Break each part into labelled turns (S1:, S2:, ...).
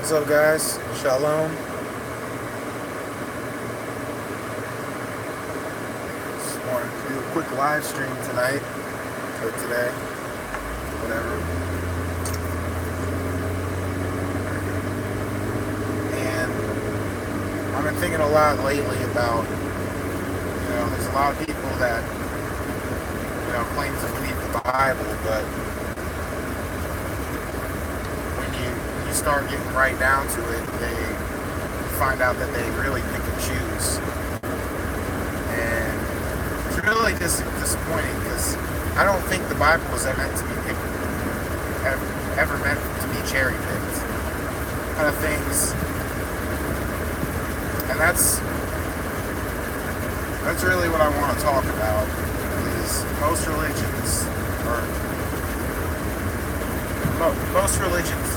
S1: What's up, guys? Shalom. Just wanted to do a quick live stream tonight, or today, whatever. And I've been thinking a lot lately about, there's a lot of people that, claim to believe the Bible, but when you start getting right down to it, they find out that they really pick and choose. And it's really disappointing because I don't think the Bible was ever meant to be picked, ever meant to be cherry picked. Kind of things, and that's really what I want to talk about. Is most religions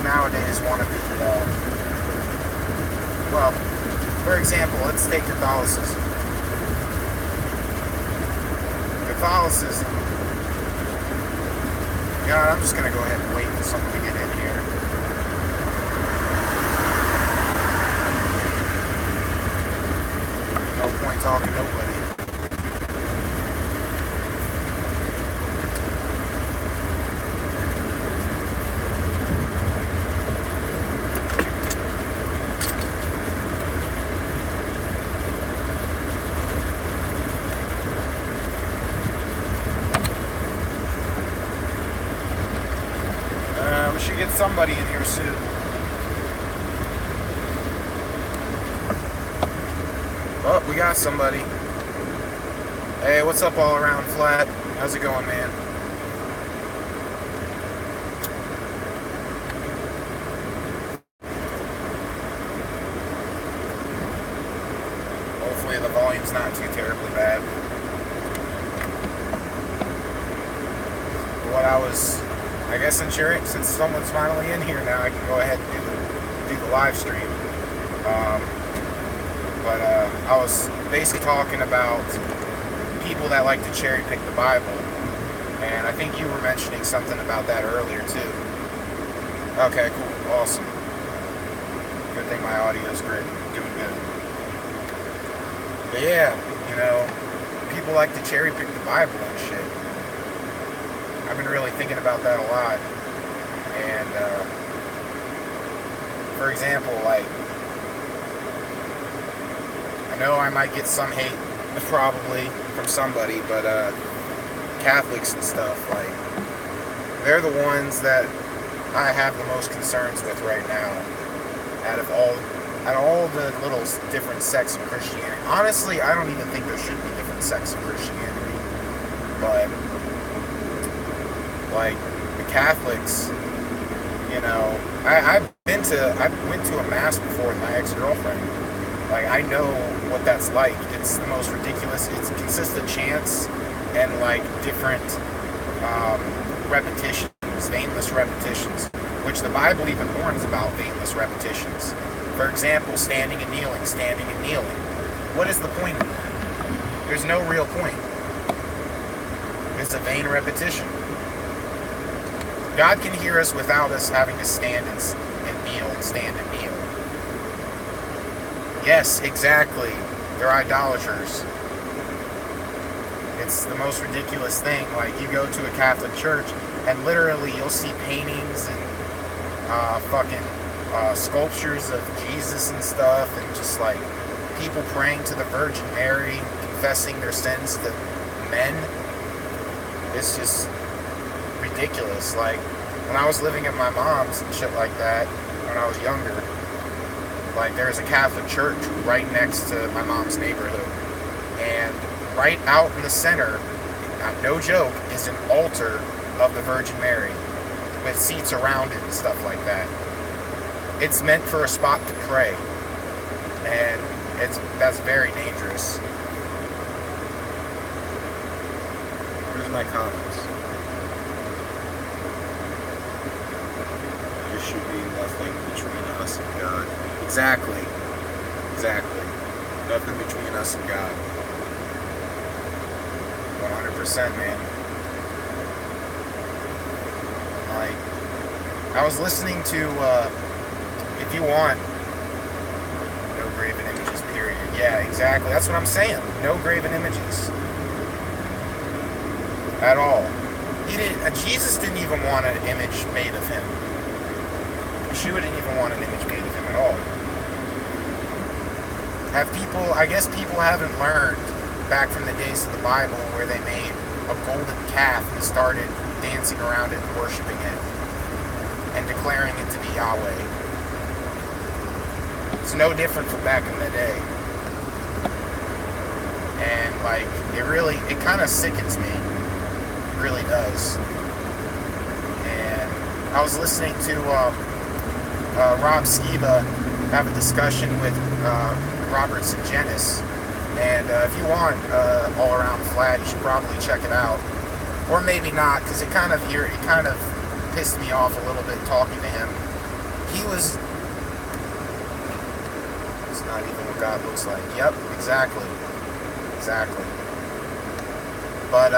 S1: nowadays want to be, well, for example, let's take Catholicism. Catholicism, I'm just going to go ahead and wait for someone to get in here. No point talking to nobody. We should get somebody in here soon. Oh, we got somebody. Hey, what's up all around flat? How's it going, man? Hopefully the volume's not too terribly bad. What I guess since someone's finally in here now, I can go ahead and do the live stream. But I was basically talking about people that like to cherry pick the Bible, and I think you were mentioning something about that earlier too. Okay, cool, awesome. Good thing my audio's great, doing good. But yeah, people like to cherry pick the Bible and shit. I've been really thinking about that a lot. And, for example, I know I might get some hate, probably, from somebody, but, Catholics and stuff, they're the ones that I have the most concerns with right now, out of all the little different sects of Christianity. Honestly, I don't even think there should be different sects of Christianity, but the Catholics, I went to a mass before with my ex-girlfriend. I know what that's like. It's the most ridiculous. It consists of chants and different repetitions, vainless repetitions, which the Bible even warns about vainless repetitions. For example, standing and kneeling, standing and kneeling. What is the point of that? There's no real point. It's a vain repetition. God can hear us without us having to stand and kneel and stand and kneel. Yes, exactly. They're idolaters. It's the most ridiculous thing. You go to a Catholic church and literally you'll see paintings and sculptures of Jesus and stuff, and just people praying to the Virgin Mary, confessing their sins to men. It's just ridiculous. When I was living at my mom's and shit like that, when I was younger, there's a Catholic church right next to my mom's neighborhood, and right out in the center, no joke, is an altar of the Virgin Mary with seats around it and stuff like that. It's meant for a spot to pray, and that's very dangerous. Where's my comments? There should be nothing between us and God. Exactly. Nothing between us and God. 100%, man. I was listening to, if you want, no graven images, period. Yeah, exactly. That's what I'm saying. No graven images. At all. Jesus didn't even want an image made of him. Yeshua didn't even want an image made of him at all. I guess people haven't learned back from the days of the Bible where they made a golden calf and started dancing around it and worshiping it and declaring it to be Yahweh. It's no different from back in the day. And like, it kind of sickens me. It really does. And I was listening to Rob Skiba have a discussion with Robertson Genis, and if you want All Around Flat, you should probably check it out, or maybe not, because it kind of pissed me off a little bit talking to him. It's not even what God looks like. Yep, exactly. But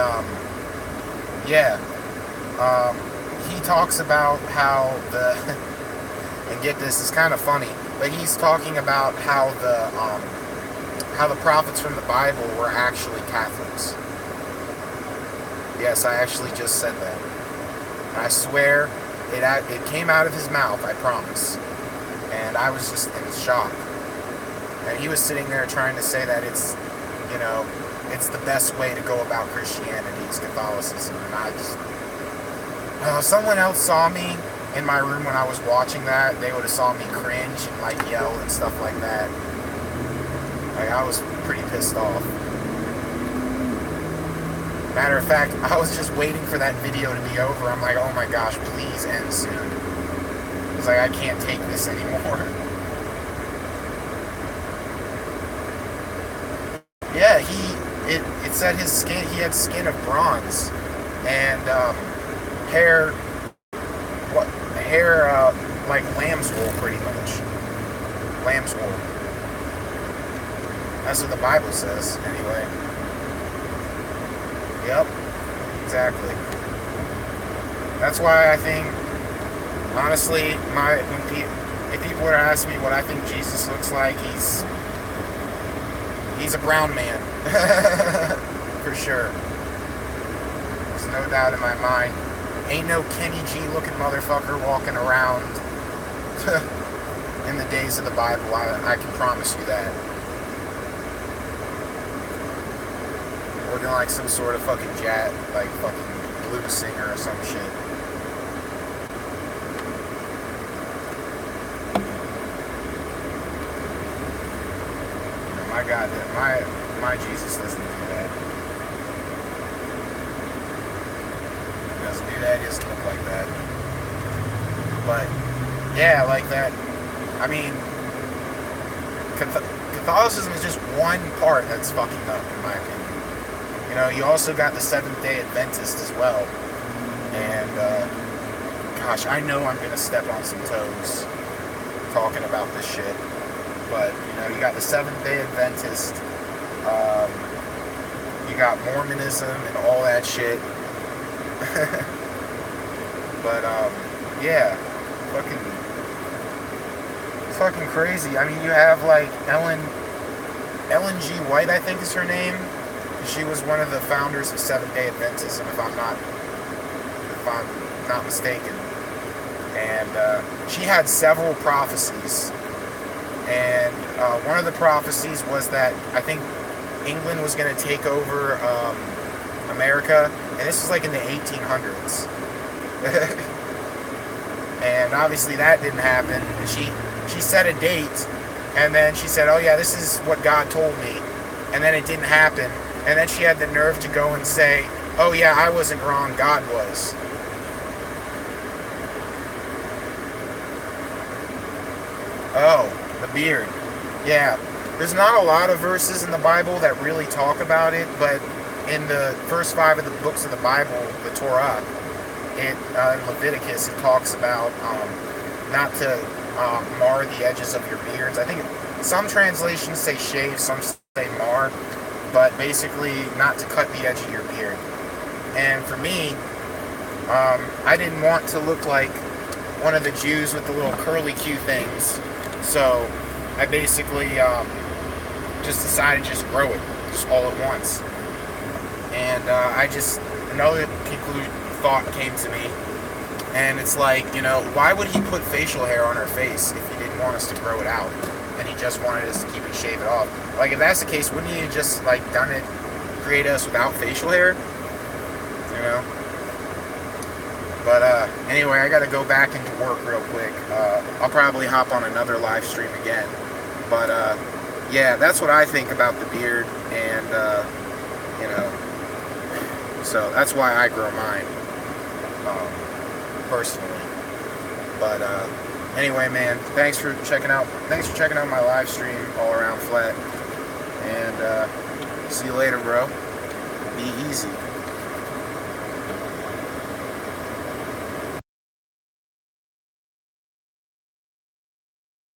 S1: he talks about how and get this, it's kind of funny, but he's talking about how the prophets from the Bible were actually Catholics. Yes, I actually just said that. I swear, it came out of his mouth, I promise. And I was just in shock. And he was sitting there trying to say that it's the best way to go about Christianity is Catholicism. And I just... someone else saw me in my room when I was watching that. They would have saw me cringe and like yell and stuff like that. Like, I was pretty pissed off. Matter of fact, I was just waiting for that video to be over. I'm like, oh my gosh, please end soon. It's like, I can't take this anymore. Yeah, it said his skin, he had skin of bronze. And, hair like lamb's wool, pretty much. Lamb's wool. That's what the Bible says, anyway. Yep, exactly. That's why I think, honestly, if people were to ask me what I think Jesus looks like, he's a brown man. For sure. There's no doubt in my mind. Ain't no Kenny G looking motherfucker walking around in the days of the Bible. I can promise you that. Looking like some sort of fucking fucking blues singer or some shit. My God, my Jesus doesn't do that. He doesn't do that. He doesn't look like that. But yeah, like that. I mean, Catholicism is just one part that's fucking up, in my opinion. You know, you also got the Seventh-day Adventist as well. And, gosh, I know I'm going to step on some toes talking about this shit. But, you got the Seventh-day Adventist. You got Mormonism and all that shit. But, yeah. It's fucking crazy. I mean, you have, like, Ellen G. White, I think is her name. She was one of the founders of Seventh-day Adventism, if I'm not mistaken. And she had several prophecies. And one of the prophecies was that I think England was going to take over America, and this was like in the 1800s. And obviously that didn't happen. She set a date, and then she said, "Oh yeah, this is what God told me," and then it didn't happen. And then she had the nerve to go and say, "Oh yeah, I wasn't wrong, God was." Oh, the beard. Yeah. There's not a lot of verses in the Bible that really talk about it, but in the first 5 of the books of the Bible, the Torah, in Leviticus, it talks about not to mar the edges of your beards. I think some translations say shave, some say mar, but basically not to cut the edge of your beard. And for me, I didn't want to look like one of the Jews with the little curly Q things. So I basically just decided to just grow it, just all at once. And another thought came to me, and it's like, why would he put facial hair on our face if he didn't want us to grow it out, and he just wanted us to keep it shaved off? Like, if that's the case, wouldn't he have just create us without facial hair? But anyway, I gotta go back into work real quick. I'll probably hop on another live stream again. But yeah, that's what I think about the beard, and so that's why I grow mine, personally. But anyway, man, thanks for checking out my live stream, All Around Flat, and see you later, bro. Be easy.